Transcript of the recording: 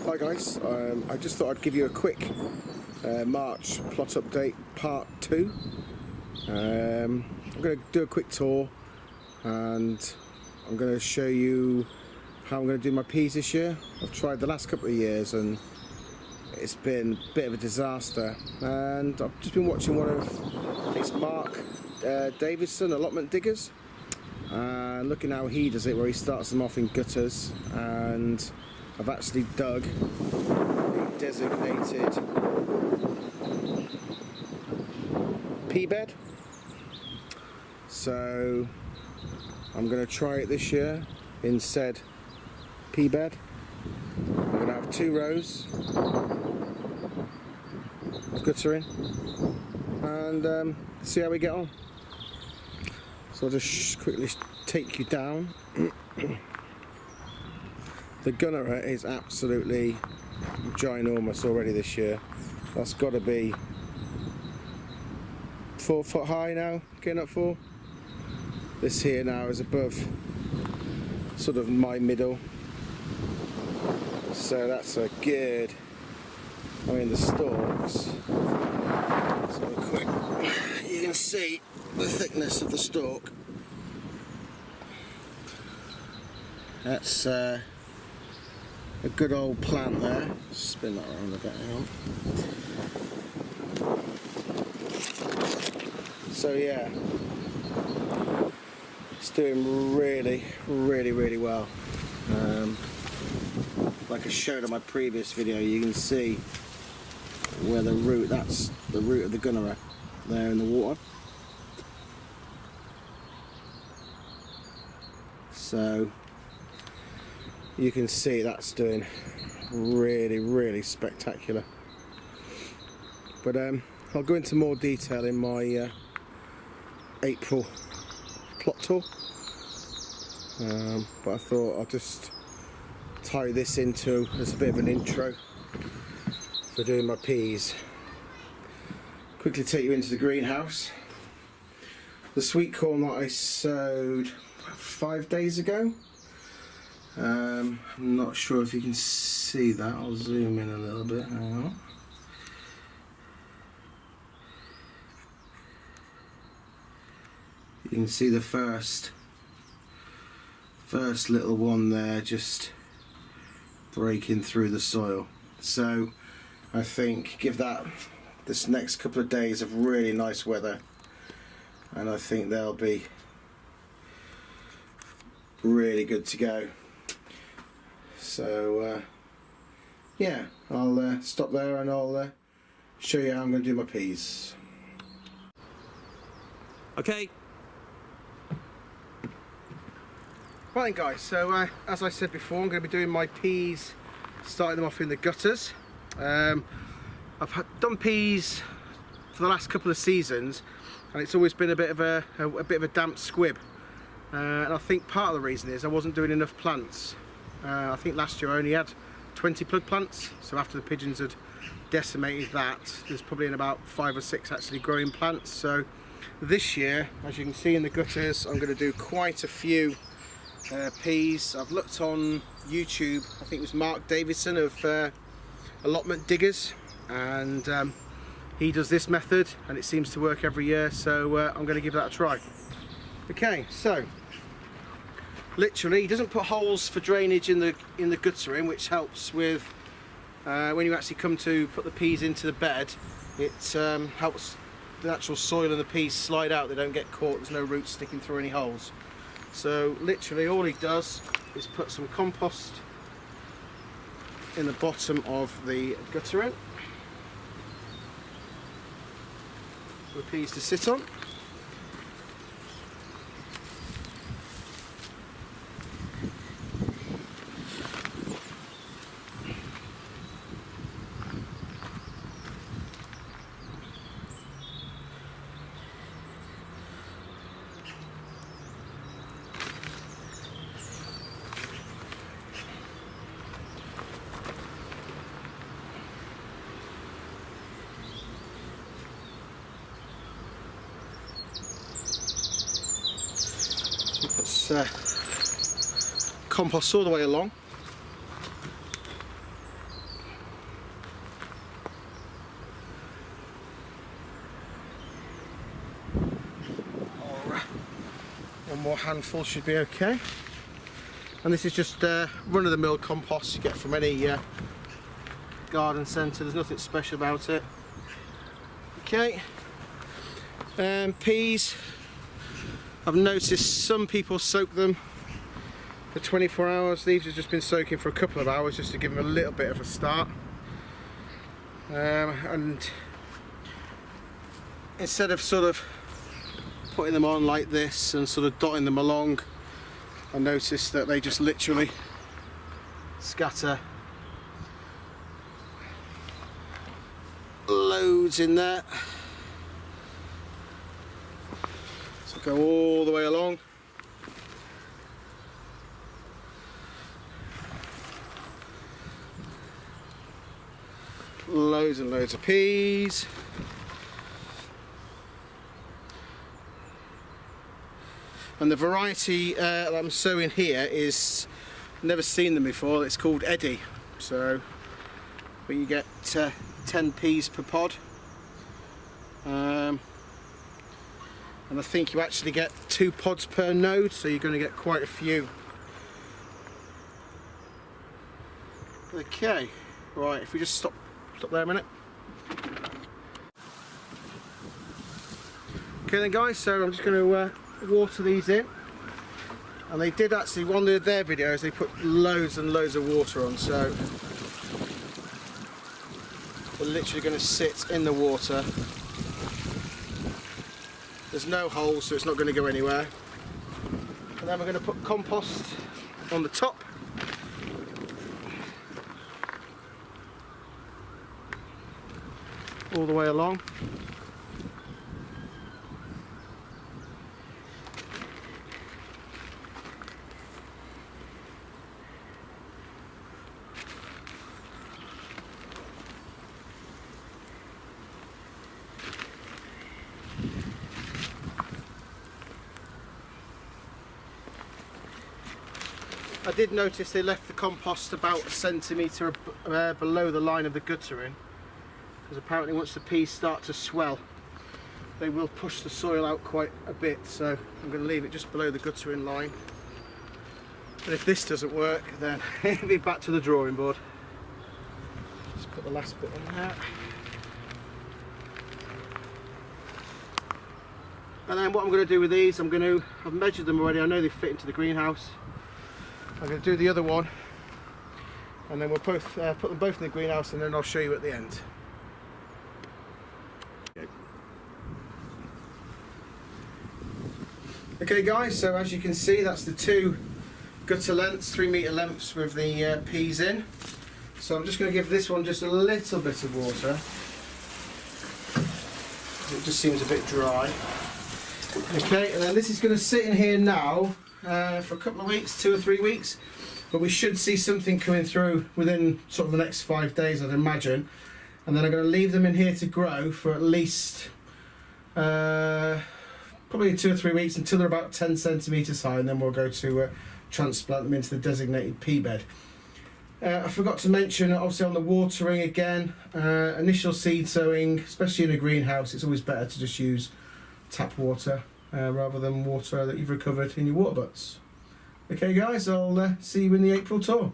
Hi guys, I just thought I'd give you a quick March plot update part 2. I'm going to do a quick tour and I'm going to show you how I'm going to do my peas this year. I've tried the last couple of years and it's been a bit of a disaster, and I've just been watching one of, I think it's Mark Davidson, Allotment Diggers, and looking how he does it, where he starts them off in gutters, and I've actually dug a designated pea bed, so I'm going to try it this year in said pea bed. I'm going to have 2 rows of guttering and see how we get on. So I'll just quickly take you down. The gunner is absolutely ginormous already this year. That's got to be 4 foot high now, getting up 4. This here now is above sort of my middle. So that's a good, I mean the stalks, so quick, you can see the thickness of the stalk. That's a good old plant there. Spin that around a bit, hang on. So yeah, it's doing really well. Like I showed in my previous video, you can see where the root, that's the root of the gunner there in the water. So you can see that's doing really spectacular. But I'll go into more detail in my April plot tour. But I thought I'll just tie this into as a bit of an intro for doing my peas. Quickly take you into the greenhouse. The sweet corn that I sowed 5 days ago. I'm not sure if you can see that. I'll zoom in a little bit. Hang on. You can see the first little one there just breaking through the soil. So I think give that this next couple of days of really nice weather and I think they'll be really good to go. So yeah, I'll stop there and I'll show you how I'm going to do my peas. Okay. Right guys, so as I said before, I'm going to be doing my peas, starting them off in the gutters. I've done peas for the last couple of seasons and it's always been a bit of a damp squib. And I think part of the reason is I wasn't doing enough plants. I think last year I only had 20 plug plants, so after the pigeons had decimated that, there's probably about 5 or 6 actually growing plants. So this year, as you can see in the gutters, I'm going to do quite a few peas. I've looked on YouTube, I think it was Mark Davidson of Allotment Diggers, and he does this method and it seems to work every year, so I'm going to give that a try. Okay, so literally he doesn't put holes for drainage in the guttering, which helps with when you actually come to put the peas into the bed. It helps the actual soil and the peas slide out, they don't get caught, there's no roots sticking through any holes. So literally all he does is put some compost in the bottom of the guttering for the peas to sit on. Puts compost all the way along. One more handful should be okay. And this is just run-of-the-mill compost you get from any garden centre. There's nothing special about it. Okay. Peas. I've noticed some people soak them for 24 hours. These have just been soaking for a couple of hours just to give them a little bit of a start. And instead of sort of putting them on like this and sort of dotting them along, I noticed that they just literally scatter loads in there. So go all the way along. Loads and loads of peas. And the variety that I'm sowing here is, never seen them before, it's called Eddie. So you get 10 peas per pod. And I think you actually get 2 pods per node, so you're going to get quite a few. Okay, right, if we just stop there a minute. Okay then guys, so I'm just going to water these in. And they did actually, one of their videos, they put loads and loads of water on, so we're literally going to sit in the water. There's no holes, so it's not going to go anywhere. And then we're going to put compost on the top. All the way along. I did notice they left the compost about a centimetre below the line of the guttering, because apparently once the peas start to swell they will push the soil out quite a bit, so I'm going to leave it just below the guttering line. But if this doesn't work, then it'll be back to the drawing board. Just put the last bit on there. And then what I'm going to do with these, I've measured them already, I know they fit into the greenhouse. I'm going to do the other one, and then we'll both put them both in the greenhouse, and then I'll show you at the end. Okay guys, so as you can see, that's the 2 gutter lengths, 3 metre lengths with the peas in. So I'm just going to give this one just a little bit of water. It just seems a bit dry. Okay, and then this is going to sit in here now for a couple of weeks, 2 or 3 weeks, but we should see something coming through within sort of the next 5 days, I'd imagine. And then I'm going to leave them in here to grow for at least probably 2 or 3 weeks until they're about 10 centimetres high, and then we'll go to transplant them into the designated pea bed. I forgot to mention, obviously on the watering again, initial seed sowing, especially in a greenhouse, it's always better to just use tap water rather than water that you've recovered in your water butts. Okay guys, I'll see you in the April tour.